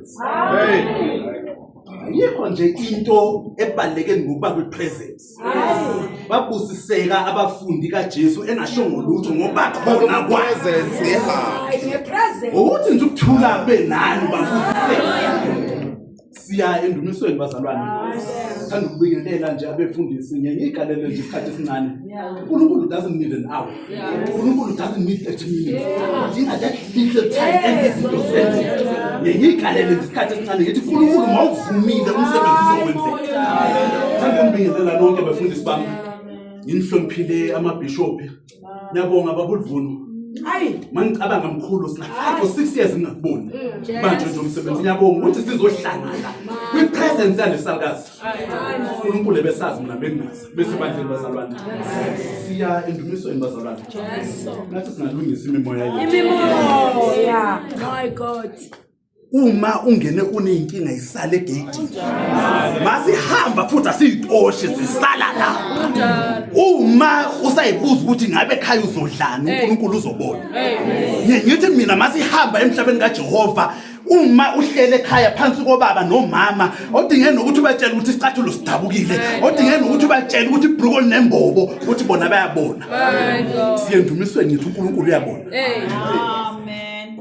presence. Ayikho nje into ebalekeni ngokuba kwi-presence. Babusiseka abafundi kaJesu engashongo lutho ngoba khona presence. ukuthi nje ukuthula kube nani babusiseka. Siya endumisweni bazalwane. Sithanda ukubikelela nje abefundisi ngiyigalele nje isikhathi esincane. uNkulunkulu doesn't need an hour. uNkulunkulu doesn't need 30 minutes. Udinga that little time engezinto zenze. Ngiyigalele nje isikhathi esincane ngithi uNkulunkulu mawuvumile umsebenzi uzokwenzeka. Sithanda ukubikelela lonke abefundisi bami. Nginihloniphile amabhishophi. Ngiyabonga babulivunu. Mangicabanga mkhulu sinafika 6 years ngakuboni. Manje nje umsebenzi ngiyabonga ukuthi sizohlangana kwi-presence yalesalikazi. uNkulunkulu besazi mina bengazi bese bandleni bazalwane. Siya endumisweni bazalwane. Nathi singalungisa imimoya yethu. Imimoya. My God. Uma ungene uneyinkinga isale egate. Masihamba futhi asiyitoshe sisala la. Uma usayibuza ukuthi ngabe ekhaya uzodlana uNkulunkulu uzobona. Ngithi mina masihamba emhlabeni kaJehova uma uhlele ekhaya phansi kobaba nomama odingene ukuthi ubatshele ukuthi isicathulo sidabukile odingene ukuthi ubatshele ukuthi ibruko nembobo ukuthi bona bayabona. Siyendumisweni ngithi uNkulunkulu uyabona.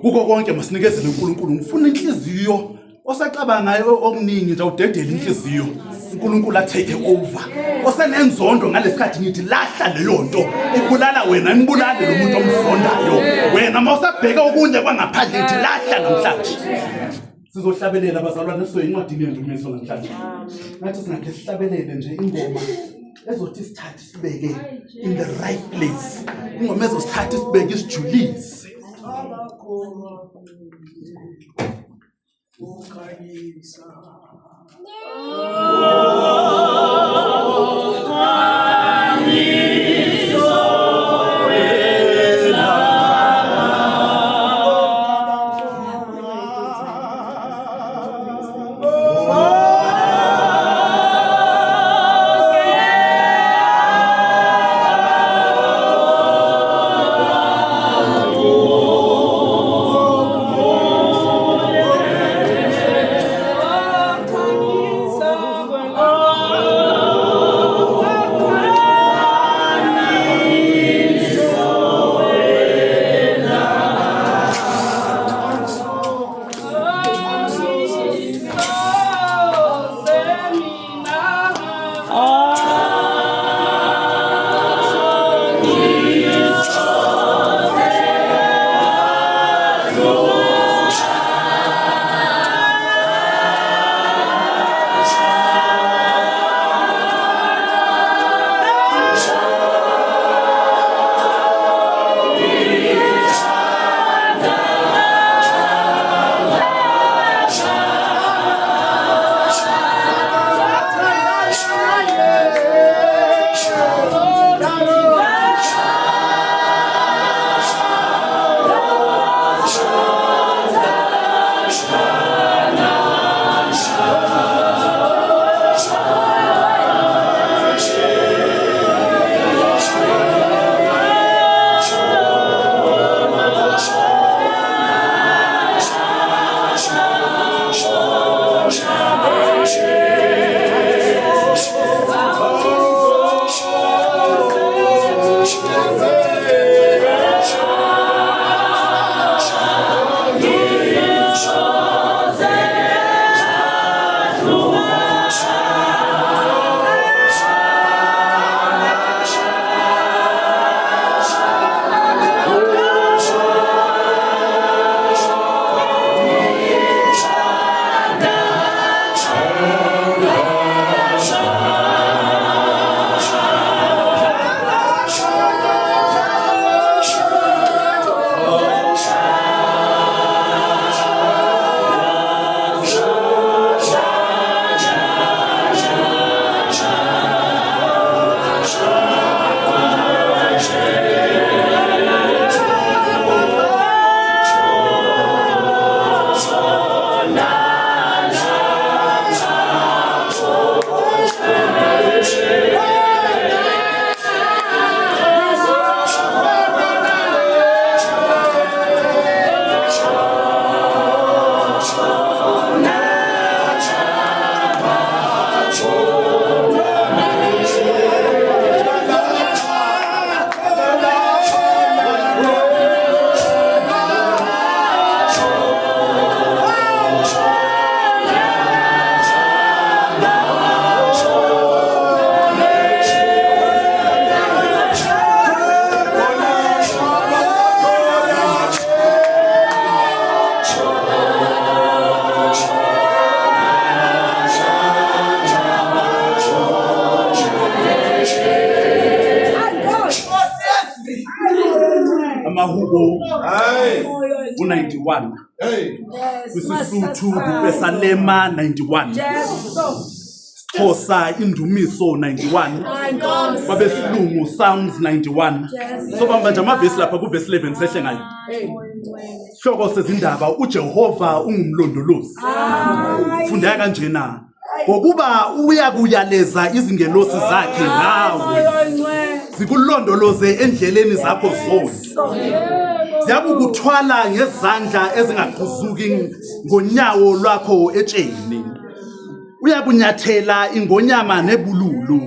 Kuko konke masinikezele uNkulunkulu ngifuna inhliziyo osacabanga okuningi nje awudedele inhliziyo uNkulunkulu atake over osenenzondo ngalesikhathi ngithi lahla leyo nto ibulala wena nibulale lo muntu omfondayo wena mawusabheka okunye kwangaphandle ngithi lahla namhlanje sizohlabelela abazalwane soyincwadi yendumiso namhlanje ngathi singakhe sihlabelele nje ingoma ezothi sithathe sibeke in the right place ingoma ezosithatha sibeke isijulisi. u91. Yes. Kwisisuthu Besalema 91. Yes. Xhosa Indumiso 91. My God. Kwabesilungu Psalms 91. Yes. So bamba nje amavesi lapha kuverse 11 sehle ngayo. Hloko sezindaba uJehova ungumlondolozi. Fundeka kanjena. Ngokuba uyakuyaleza izingelosi zakhe ngawe. Zikulondoloze endleleni zakho zonke. Ziyakukuthwala ngezandla ezingaqhuzuki ngonyawo lwakho etsheni. Uyakunyathela ingonyama nebululu.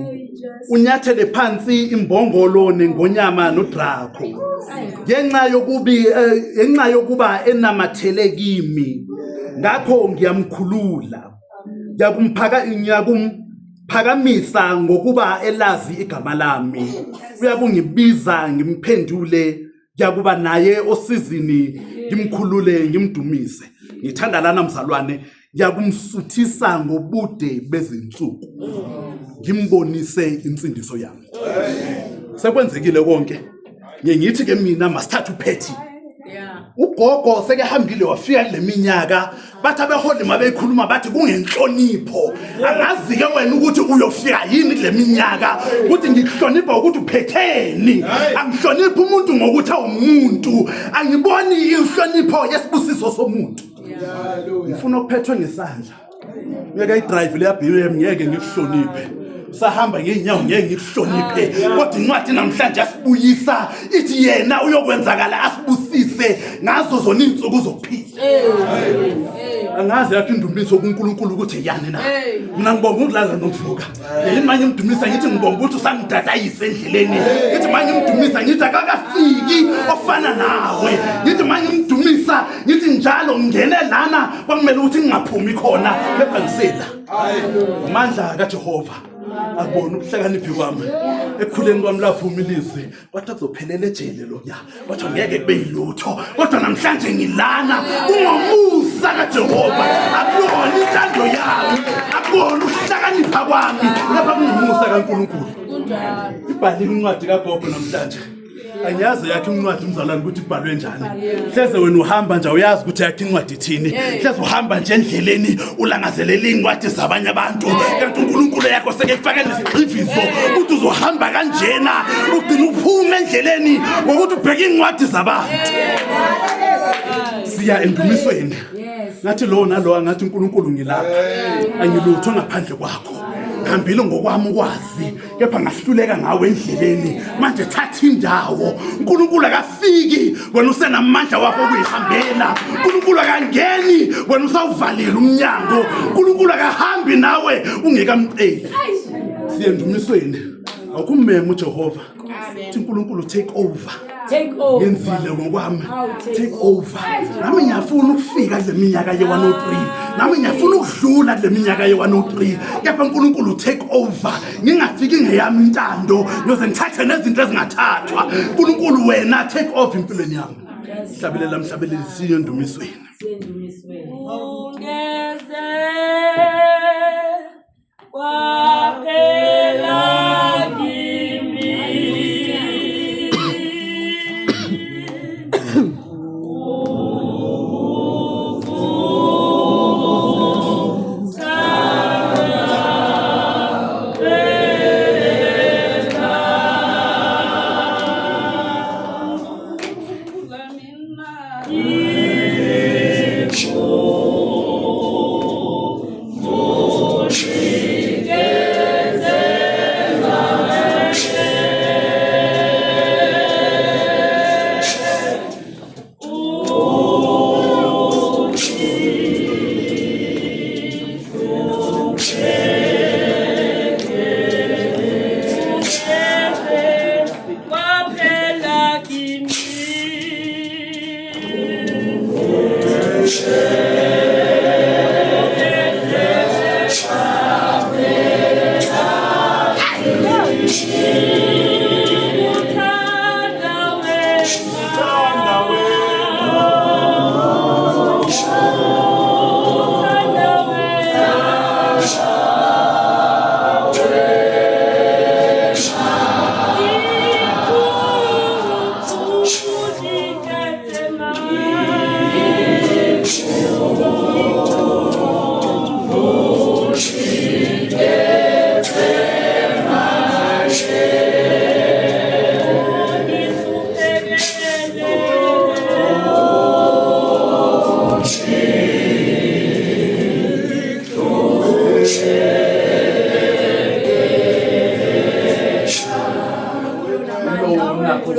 Unyathele phansi imbongolo nengonyama nodrakho. Ngenxa yokuba enamathele kimi. Ngakho ngiyamkhulula. Ngiyakumphakamisa ngokuba elazi igama lami. Uyakungibiza ngimphendule. Ngiyakuba naye osizini ngimkhulule ngimdumise. Ngithanda lana mzalwane. Ngiyakumsuthisa ngobude bezinsuku. Ngimbonise insindiso yami. Sekwenzekile konke. Ngiyithi ke mina masithatha uphethi. Ugogo sekehambile wafika leminyaka bathi abeholi mabekhuluma bathi kungenhlonipho. Angazi ke wena ukuthi uyofika yini leminyaka ukuthi ngikuhlonipha ukuthi uphetheni. Angihloniphi umuntu ngokuthi awumuntu. Angiboni inhlonipho yesibusiso somuntu. Ngifuna ukuphethwe ngesandla. Uyeke idrive leya BM ngeke ngikuhloniphe. Sahamba ngeenyawo ngeke ngikuhloniphe. Kodwa incwadi namhlanje asibuyisa ithi yena uyokwenzakala asibusise ngazo zona izinsuku zokuphila. Angazi yakho indumiso kuNkulunkulu ukuthi yani na. Mina ngibonga ukudlala nokuvuka. Imanye imdumisa ngithi ngibonga ukuthi usangidadayisa endleleni. Ngithi manje imdumisa ngithi akakafiki ofana nawe. Ngithi manje imdumisa ngithi njalo ngene lana kwakumele ukuthi ngingaphumi khona lebhanisela. Amandla kaJehova. Akubona ukuhlakaniphi kwami. Ekhuleni kwami lapho umilizwi wathi uzophelela ejele lo nya. Wathi ngeke kube yilutho. Kodwa namhlanje ngilana ungomusa kaJehova. Akubona intando yami. Akubona ukuhlakanipha kwami. Lapha kungomusa kaNkulunkulu. Ibhaliwe incwadi kaGogo namhlanje. Angiyazi yakhe incwadi umzalwane ukuthi ibhalwe njani. Hleze wena uhamba nje uyazi ukuthi yakhe incwadi ithini. Hleze uhamba nje endleleni ulangazelela incwadi zabanye abantu. Kanti uNkulunkulu yakho sekefaka nesigqiviso ukuthi uzohamba kanjena ugcina uphuma endleleni ngokuthi ubheke incwadi zabantu. Siya endumisweni. Ngathi lo nalo angathi uNkulunkulu ngilapha. Angilutho ngaphandle kwakho. Hambile ngokwami ukwazi kepha ngahluleka ngawe endleleni manje thatha indawo. uNkulunkulu akafiki wena usenamandla wakho ukuyihambela. uNkulunkulu akangeni wena usawuvalela umnyango. uNkulunkulu akahambi nawe ungekamceli. Siyendumisweni akumeme uJehova. Uthi uNkulunkulu take over. Take over. Ngenzile ngokwami. Take over. Nami ngiyafuna ukufika kule minyaka ye103. Nami ngiyafuna ukudlula kule minyaka ye103. Kepha uNkulunkulu take over. Ngingafiki ngeyami intando, ngiyoze ngithathe nezinto ezingathathwa. uNkulunkulu wena take over empilweni yami. Hlabelela mhlabeleli siye endumisweni. Ungeze waphela kimi. Lo unakho